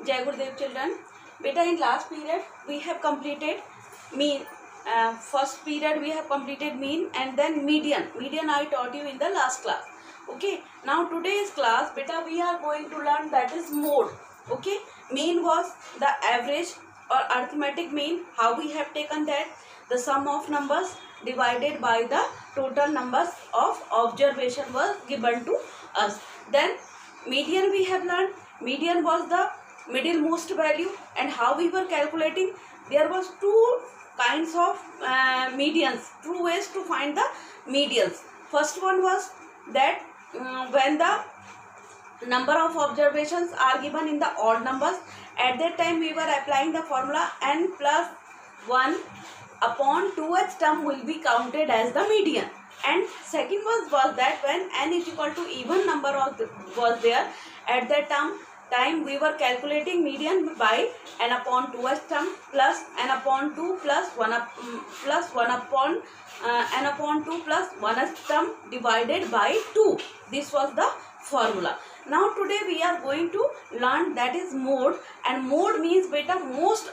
Jai Gurudev children. Beta, in last period we have completed mean. First period we have completed mean and then median. Median I taught you in the last class. Okay. Now today's class, beta, we are going to learn that is mode. Okay. Mean was the average or arithmetic mean. How we have taken that? The sum of numbers divided by the total numbers of observation was given to us. Then median we have learned. Median was the middlemost value, and how we were calculating. There was two kinds of medians, two ways to find the medians. First one was that when the number of observations are given in the odd numbers, at that time we were applying the formula n plus 1 upon 2th term will be counted as the median. And second was that when n is equal to even number was there, at that time we were calculating median by n upon 2th term plus n upon 2 plus 1 upon n upon 2 plus 1th term divided by 2. This was the formula. Now today we are going to learn that is mode, and mode means beta most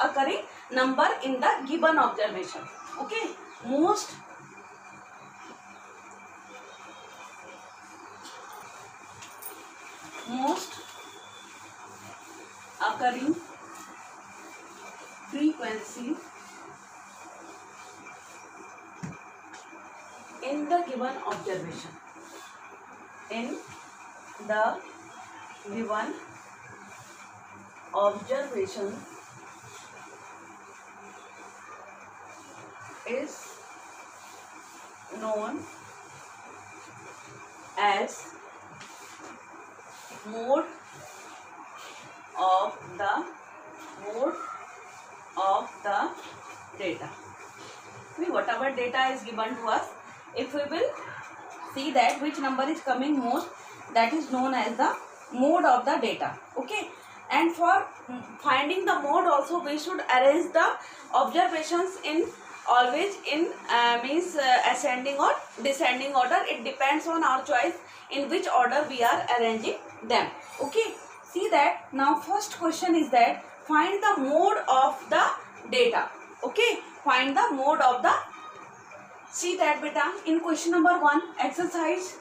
occurring number in the given observation. Okay, most occurring frequency in the given observation. In the given observation is known as mode of the data. Whatever data is given to us, if we will see that which number is coming most, that is known as the mode of the data. Okay, and for finding the mode also we should arrange the observations in always in ascending or descending order. It depends on our choice in which order we are arranging them. Okay, see that now first question is that find the mode of the data. Okay, find the mode of the. See that beta, in question number 1, exercise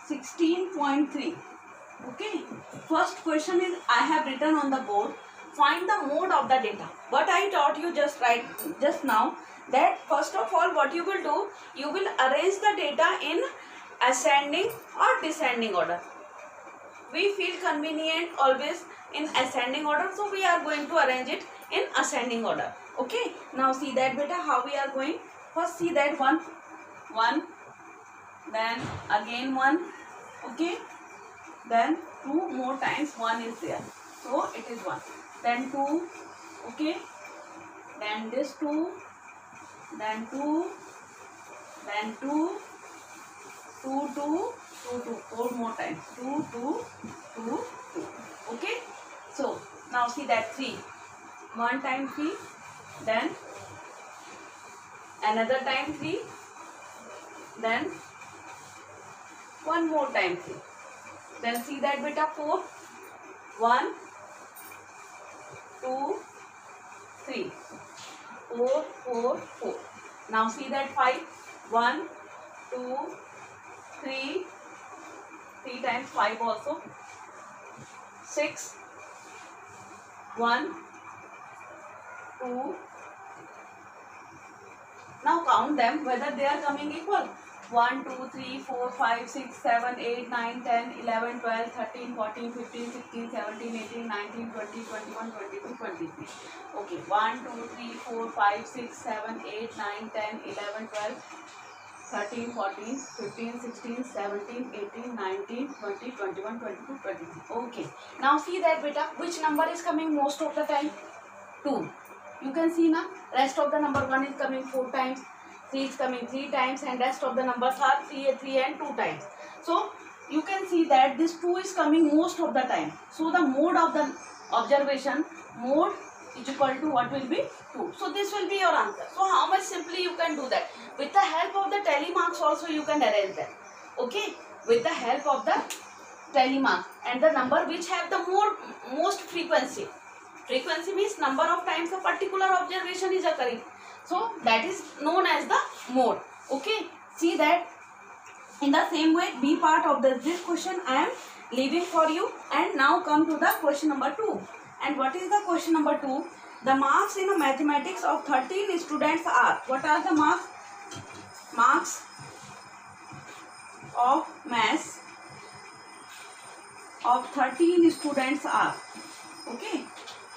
16.3. Okay, first question is I have written on the board, find the mode of the data. What I taught you just now, that first of all what you will do, you will arrange the data in ascending or descending order. We feel convenient always in ascending order, so we are going to arrange it in ascending order. Okay, now see that beta how we are going. First see that 1, then again 1. Okay, then 2 more times 1 is there, so it is 1, then 2. Okay, then this 2, then 2, then 2, 2, 2, 2, 2, 4 more times, 2, 2, 2, 2. Okay, so now see that 3, 1 time 3, then another time 3, then one more time 3, then see that beta 4, 1, 2, 3, 4, 4, 4. Now see that 5, 1, 2, 3, 3 times 5 also, 6, 1, 2. Now count them whether they are coming equal. 1, 2, 3, 4, 5, 6, 7, 8, 9, 10, 11, 12, 13, 14, 15, 16, 17, 18, 19, 20, 21, 22, 23. Okay, 1, 2, 3, 4, 5, 6, 7, 8, 9, 10, 11, 12, 13, 14, 15, 16, 17, 18, 19, 20, 21, 22, 23. Okay, now see that beta, which number is coming most of the time? 2. You can see now, rest of the number 1 is coming 4 times, 3 is coming 3 times, and rest of the numbers are 3 and 2 times. So you can see that this 2 is coming most of the time. So the mode of the observation, mode is equal to what will be? 2. So this will be your answer. So how much simply you can do that? With the help of the tally marks also you can arrange that. Okay, with the help of the telemark, and the number which have the most frequency. Frequency means number of times a particular observation is occurring, so that is known as the mode. Okay, see that in the same way B part of this question I am leaving for you. And now come to the question number 2. And what is the question number 2? The marks in mathematics of 13 students are, what are the marks? Marks of maths of 13 students are, okay,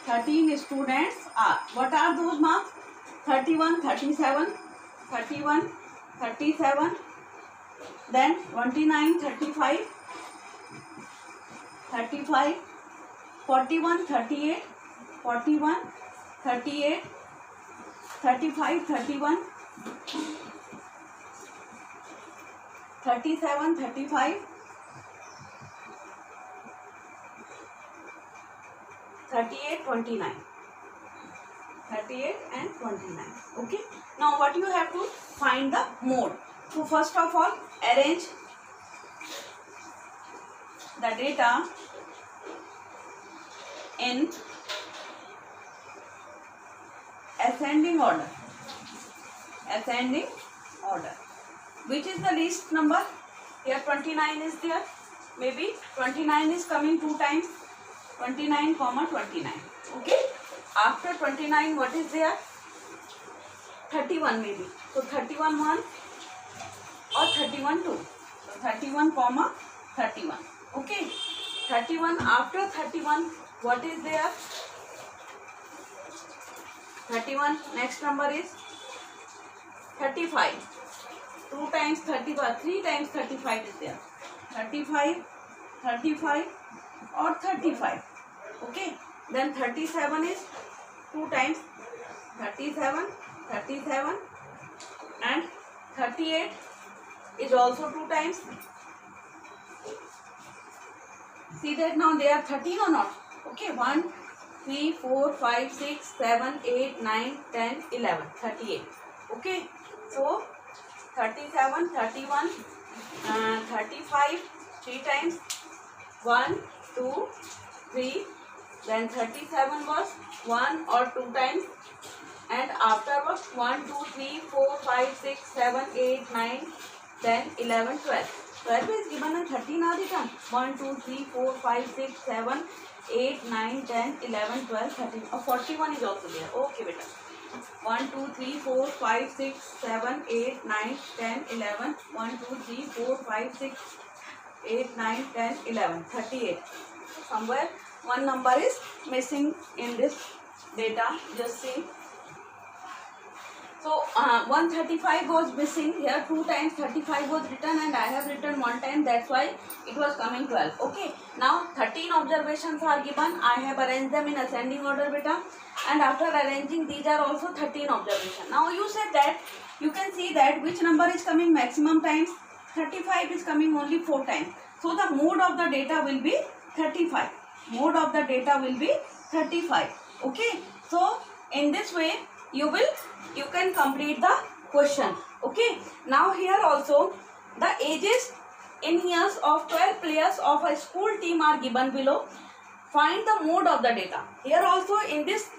13 students are, what are those marks? 31, 37, 31, 37, then 29, 35, 35, 41, 38, 41, 38, 35, 31, 37, 35, 38, 29, 38 and 29. Okay, now what you have to find the mode. So first of all, arrange the data in ascending order. Ascending order. Which is the least number? Here 29 is there. Maybe 29 is coming 2 times. 29, 29. Okay. After 29, what is there? 31 maybe. So 31 1 or 31 2. So 31, 31. Okay. 31, after 31, what is there? 31, next number is 35. 2 times 35, 3 times 35 is there. 35, 35 or 35. Okay. Then 37 is 2 times 37, 37 and 38 is also 2 times. See that now they are 13 or not? Okay, 1, 3, 4, 5, 6, 7, 8, 9, 10, 11, 38. Okay, so 37, 31, 35, 3 times, 1, 2, 3, then 37 was 1 or 2 times, and afterwards 1, 2, 3, 4, 5, 6, 7, 8, 9, 10, 11, 12. 12 is given and 13 are written. 1, 2, 3, 4, 5, 6, 7, 8, 9, 10, 11, 12, 13. 41 is also there. Okay, beta. 1, 2, 3, 4, 5, 6, 7, 8, 9, 10, 11. 1, 2, 3, 4, 5, 6, 8, 9, 10, 11. 38. Somewhere one number is missing in this data. Just see. So 135 was missing here. 2 times 35 was written and I have written 1 time. That's why it was coming 12. Okay. Now 13 observations are given. I have arranged them in ascending order, beta. And after arranging, these are also 13 observations. Now you said that you can see that which number is coming maximum times. 35 is coming only 4 times. So the mode of the data will be 35. Mode of the data will be 35. Okay. So in this way you can complete the question. Okay. Now here also the ages in years of 12 players of a school team are given below. Find the mode of the data. Here also in this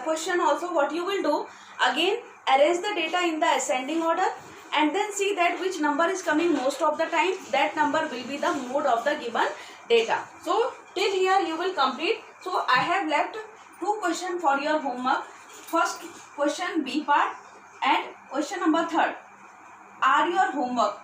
question also what you will do, again arrange the data in the ascending order and then see that which number is coming most of the time. That number will be the mode of the given data. So till here you will complete. So I have left 2 questions for your homework. First question B part and question number 3 are your homework.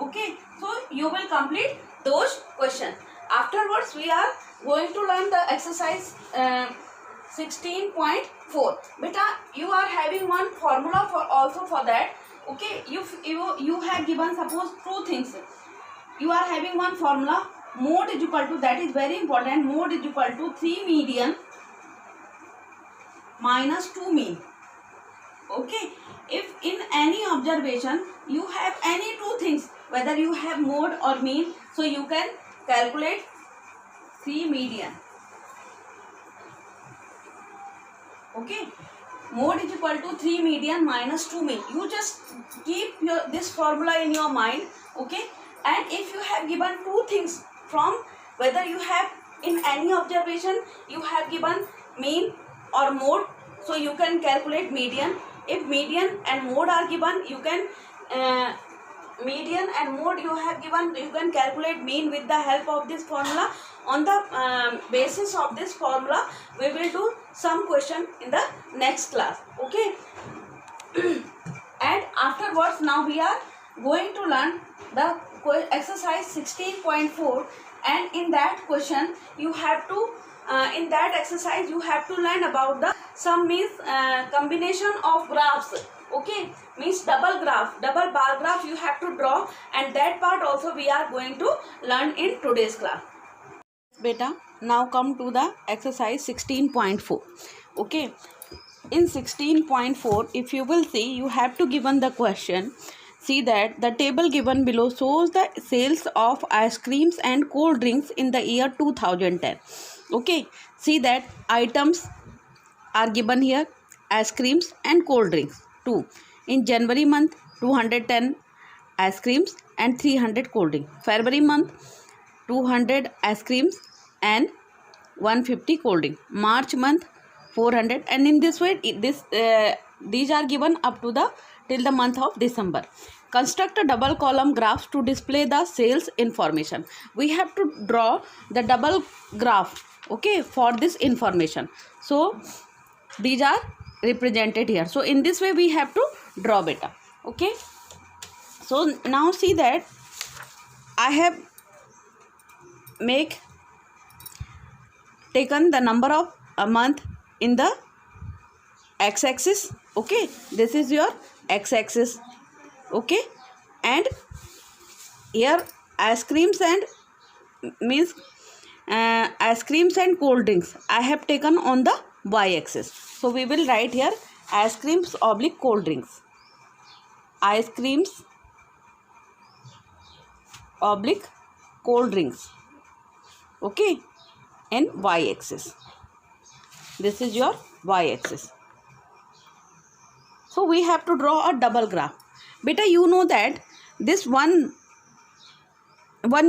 Okay. So you will complete those questions. Afterwards we are going to learn the exercise 16.4. Beta, you are having one formula for also for that. Okay. You have given suppose 2 things. You are having one formula. Mode is equal to, that is very important, mode is equal to 3 median minus 2 mean. Okay. If in any observation you have any 2 things, whether you have mode or mean, so you can calculate 3 median. Okay. Mode is equal to 3 median minus 2 mean. You just keep this formula in your mind. Okay. And if you have given 2 things from whether you have in any observation you have given mean or mode, so you can calculate median. If median and mode are given, you can median and mode you have given, you can calculate mean with the help of this formula. On the basis of this formula we will do some question in the next class. Okay. And afterwards now we are going to learn the exercise 16.4, and in that question you have to in that exercise you have to learn about the some means combination of graphs. Okay, means double bar graph you have to draw, and that part also we are going to learn in today's class. Beta, now come to the exercise 16.4. Okay, in 16.4 if you will see, you have to given the question. See that the table given below shows the sales of ice creams and cold drinks in the year 2010. Okay, see that items are given here, ice creams and cold drinks. 2. In January month 210 ice creams and 300 cold drinks. February month 200 ice creams and 150 cold drink. March month 400, and in this way these are given up to the till the month of December. Construct a double column graphs to display the sales information. We have to draw the double graph, okay, for this information. So these are represented here. So in this way we have to draw beta. Okay, so now see that I have taken the number of a month in the x-axis. Okay, this is your x-axis. Okay, and here ice creams and means ice creams and cold drinks I have taken on the y-axis. So we will write here ice creams oblique cold drinks, ice creams oblique cold drinks. Okay, in y-axis. This is your y-axis. So we have to draw a double graph. Beta, you know that this one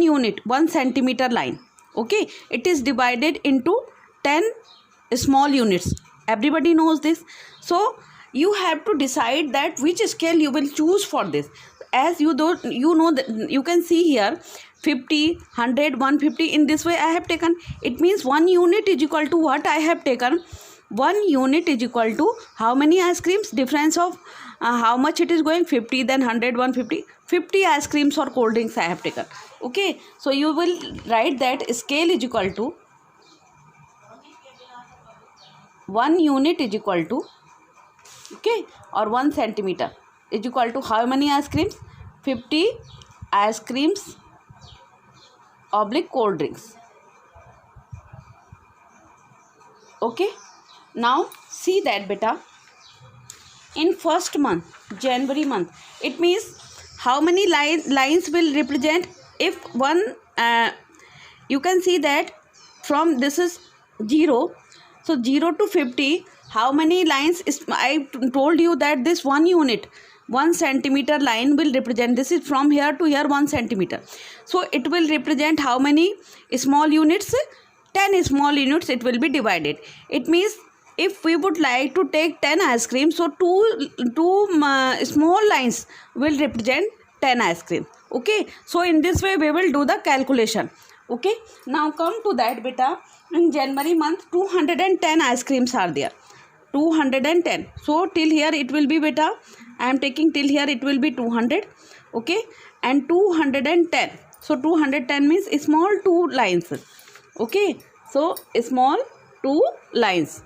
unit, 1 centimeter line, okay, it is divided into 10 small units. Everybody knows this. So you have to decide that which scale you will choose for this. As you know that you can see here 50, 100, 150. In this way I have taken. It means 1 unit is equal to what I have taken. 1 unit is equal to how many ice creams? Difference of how much it is going? 50, then 100, 150. 50 ice creams or cold drinks I have taken. Okay, so you will write that scale is equal to 1 unit is equal to, okay, or 1 centimeter is equal to how many ice creams? 50 ice creams oblique cold drinks. Okay, now see that beta, in first month, January month, it means how many lines will represent? If one you can see that from this is 0, so 0 to 50, how many lines is? I told you that this 1 unit, 1 centimeter line will represent, this is from here to here 1 centimeter. So it will represent how many small units? 10 small units it will be divided. It means if we would like to take 10 ice cream, so two small lines will represent 10 ice cream. Okay, so in this way we will do the calculation. Okay, now come to that beta. In January month 210 ice creams are there, 210. So till here it will be beta, I am taking till here it will be 200. Okay, and 210, so 210 means small 2 lines. Okay, so small 2 lines,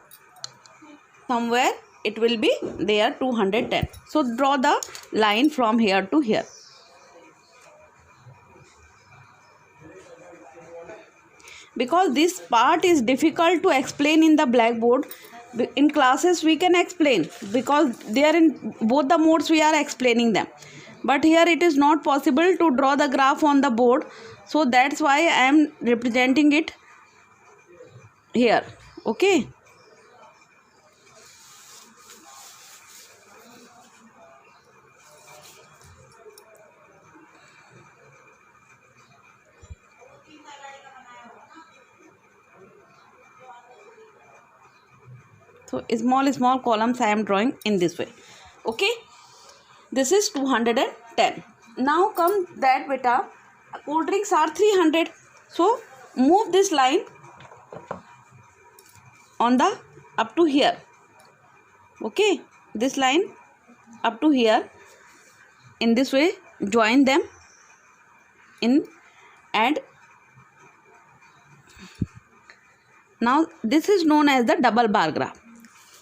somewhere it will be there 210. So draw the line from here to here. Because this part is difficult to explain in the blackboard, in classes we can explain because they are in both the modes we are explaining them, but here it is not possible to draw the graph on the board, so that's why I am representing it here. Okay, So small columns I am drawing in this way. Okay, this is 210. Now come that beta, cold drinks are 300. So move this line on the up to here. Okay, this line up to here. In this way, join them in, and now this is known as the double bar graph.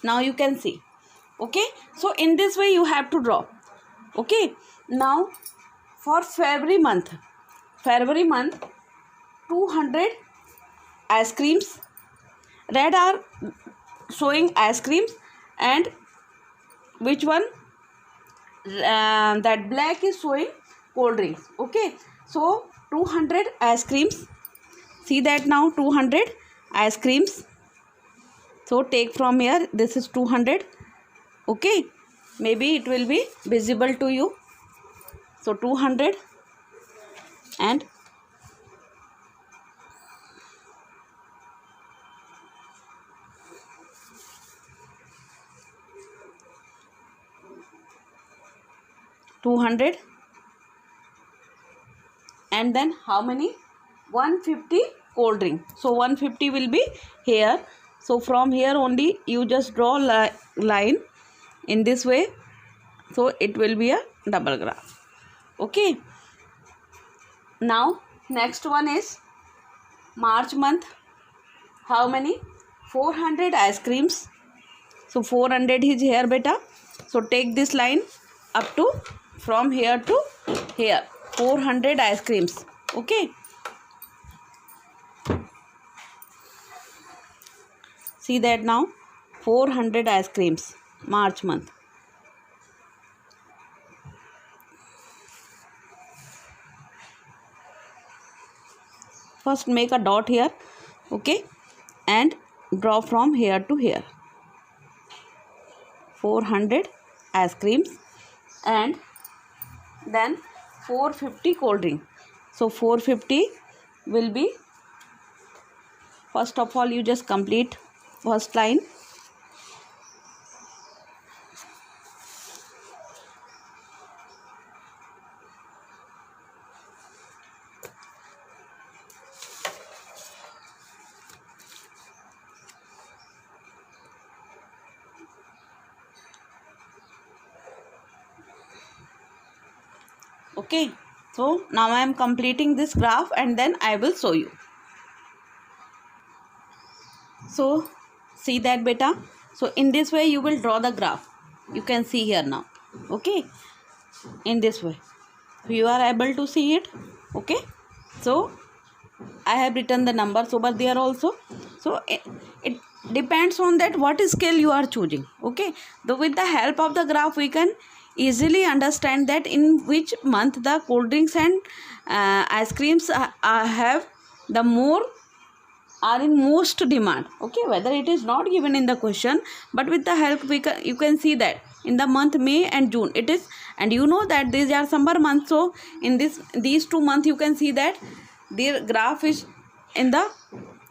Now you can see. Okay, so in this way you have to draw. Okay, now for February month 200 ice creams. Red are showing ice creams, and which one, that black is showing cold drinks. Okay, so 200 ice creams. See that now, 200 ice creams. So take from here, this is 200. Okay, maybe it will be visible to you. So 200 and and then how many, 150 cold drink. So 150 will be here. So from here only you just draw line in this way. So it will be a double graph. Okay, now next one is March month. How many, 400 ice creams. So 400 is here beta. So take this line up to, from here to here, 400 ice creams. Okay, see that now, 400 ice creams, March month. First make a dot here. Okay, and draw from here to here, 400 ice creams, and then 450 cold drink. So 450 will be, first of all you just complete first line. Okay, so now I am completing this graph and then I will show you. So see that beta. So in this way you will draw the graph. You can see here now. Okay, in this way you are able to see it. Okay, so I have written the numbers over there also. So it depends on that what scale you are choosing. Okay, so with the help of the graph we can easily understand that in which month the cold drinks and ice creams have the more, are in most demand. Okay, whether it is not given in the question, but with the help you can see that in the month May and June it is, and you know that these are summer months. So in these 2 months you can see that their graph is in the,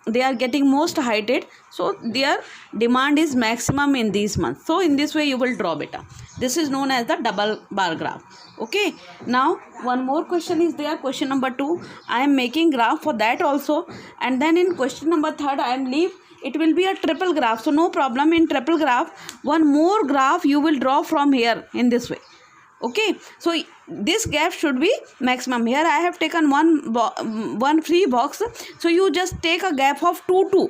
they are getting most heighted, so their demand is maximum in these months. So in this way you will draw beta. This is known as the double bar graph. Okay, now one more question is there, question number 2. I am making graph for that also, and then in question number 3 I am leave, it will be a triple graph. So no problem, in triple graph one more graph you will draw from here in this way. Okay, so this gap should be maximum. Here I have taken one free box, so you just take a gap of 2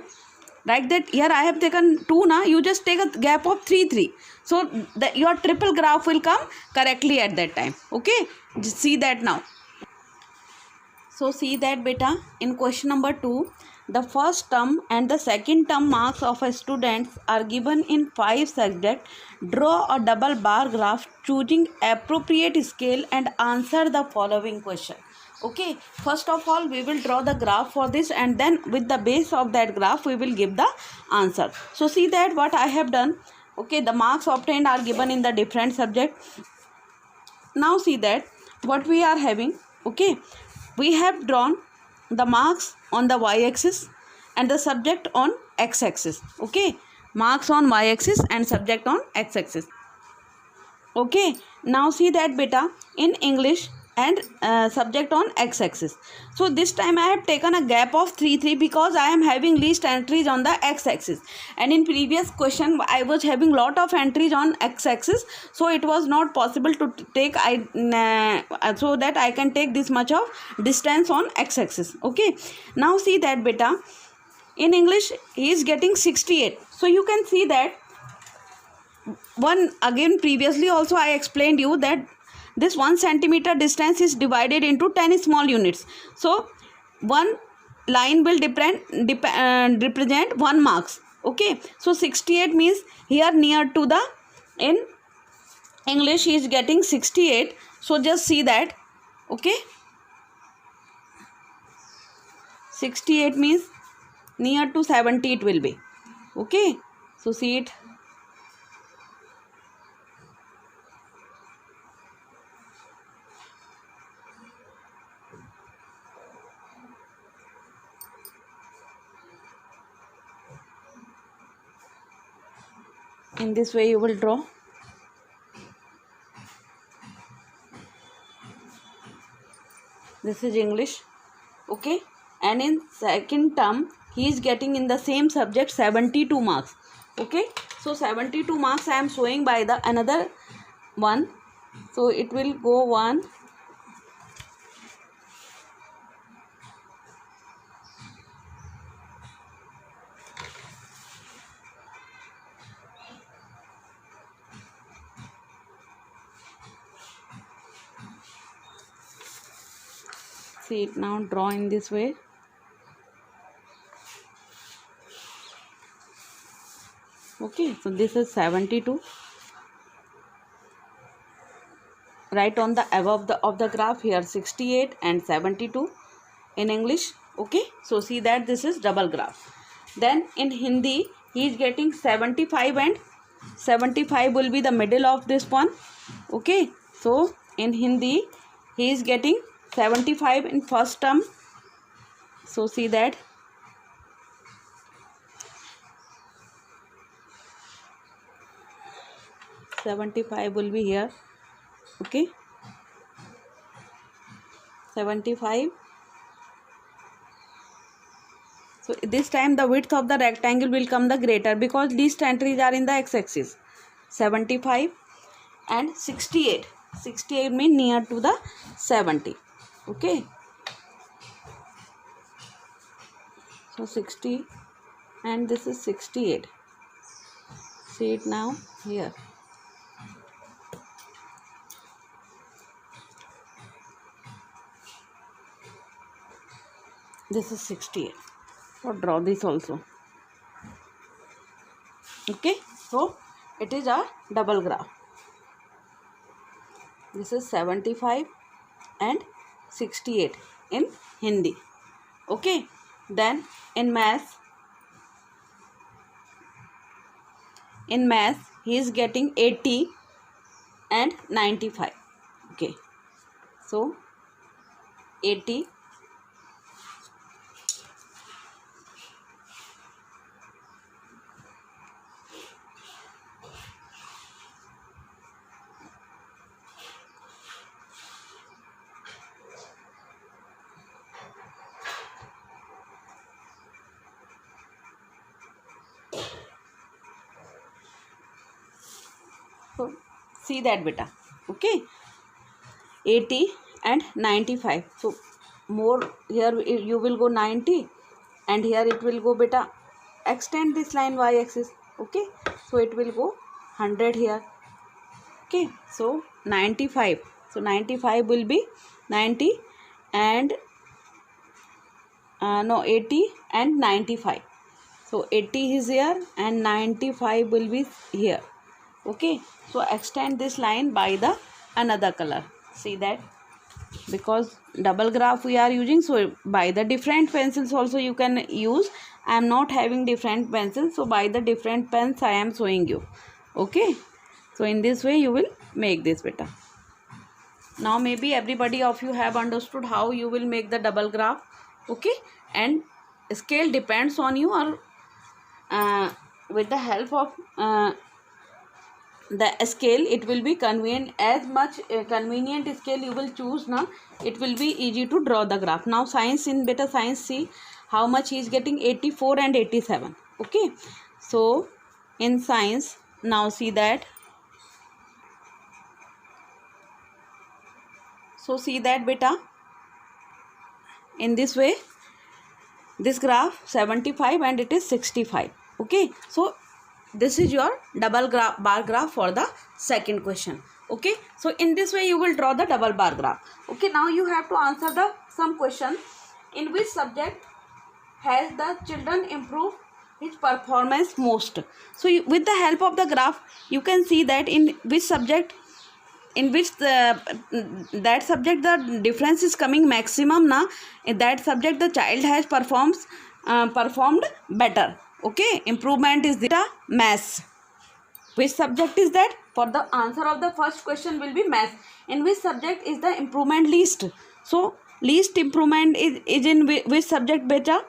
like that. Here I have taken 2 now, you just take a gap of 3 so your triple graph will come correctly at that time. Okay, just see that now. So see that beta, in question number 2 the first term and the second term marks of a student are given in 5 subjects. Draw a double bar graph choosing appropriate scale and answer the following question. Okay, first of all we will draw the graph for this, and then with the base of that graph we will give the answer. So see that what I have done. Okay, the marks obtained are given in the different subject. Now see that what we are having. Okay, we have drawn the marks on the y-axis and the subject on x-axis. Okay, marks on y-axis and subject on x-axis. Okay, now see that beta in English and subject on x-axis. So this time I have taken a gap of 3 because I am having least entries on the x-axis, and in previous question I was having lot of entries on x-axis, so it was not possible to take so that I can take this much of distance on x-axis. Okay, now see that beta in English he is getting 68. So you can see that one again previously also I explained you that this 1 centimeter distance is divided into 10 small units. So one line will represent 1 marks. Okay, so 68 means here near to the, in English he is getting 68. So just see that. Okay, 68 means near to 70 it will be. Okay, so see it. In this way you will draw. This is English. Okay, and in second term he is getting in the same subject 72 marks. Okay, so 72 marks I am showing by the another one. So it will go 1, see it now, draw in this way. Okay, so this is 72. Write on the above of the graph here 68 and 72 in English. Okay, so see that this is double graph. Then in Hindi he is getting 75 and 75 will be the middle of this one. Okay, so in Hindi he is getting 75 in first term. So see that. $75 will be here. Okay, 75. So this time the width of the rectangle will come the greater because least entries are in the x-axis. 75 and 68. 68 means near to the 70. Okay, so 60 and this is 68. See it now here. This is 68. So draw this also. Okay, so it is a double graph. This is 75 and 68 in Hindi. Okay, then in math he is getting 80 and 95. Okay, so 80 so see that beta. Okay, 80 and 95. So more here you will go 90 and here it will go beta. Extend this line y-axis. Okay, so it will go 100 here. Okay, so 95. So 95 will be 90 and 80 and 95. So 80 is here and 95 will be here. Okay, so extend this line by the another color. See that, because double graph we are using, so by the different pencils also you can use. I am not having different pencils, so by the different pens I am showing you. Okay, so in this way you will make this beta. Now maybe everybody of you have understood how you will make the double graph. Okay, and scale depends on you, or with the help of the scale, it will be convenient. As much convenient scale you will choose now, it will be easy to draw the graph. Now science, in beta science, see how much he is getting, 84 and 87. Okay, so in science, now see that, so see that beta, in this way, this graph 75 and it is 65. Okay, so this is your double bar graph for the second question. Okay, so in this way you will draw the double bar graph. Okay, now you have to answer the some question. In which subject has the children improved his performance most? So you, with the help of the graph, you can see that in which subject, in which that subject the difference is coming maximum. Now in that subject the child has performed better. Okay, improvement is the maths. Which subject is that? For the answer of the first question will be maths. In which subject is the improvement least? So least improvement is in which subject beta?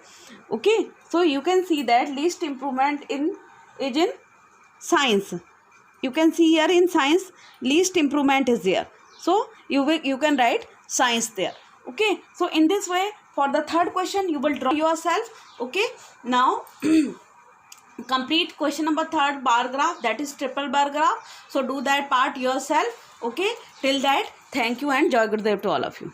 Okay, so you can see that least improvement is in science. You can see here in science least improvement is there. So you can write science there. Okay, so in this way for the third question you will draw yourself. Okay, now complete question number third bar graph, that is triple bar graph. So do that part yourself. Okay, till that, thank you and Joy Gurudev to all of you.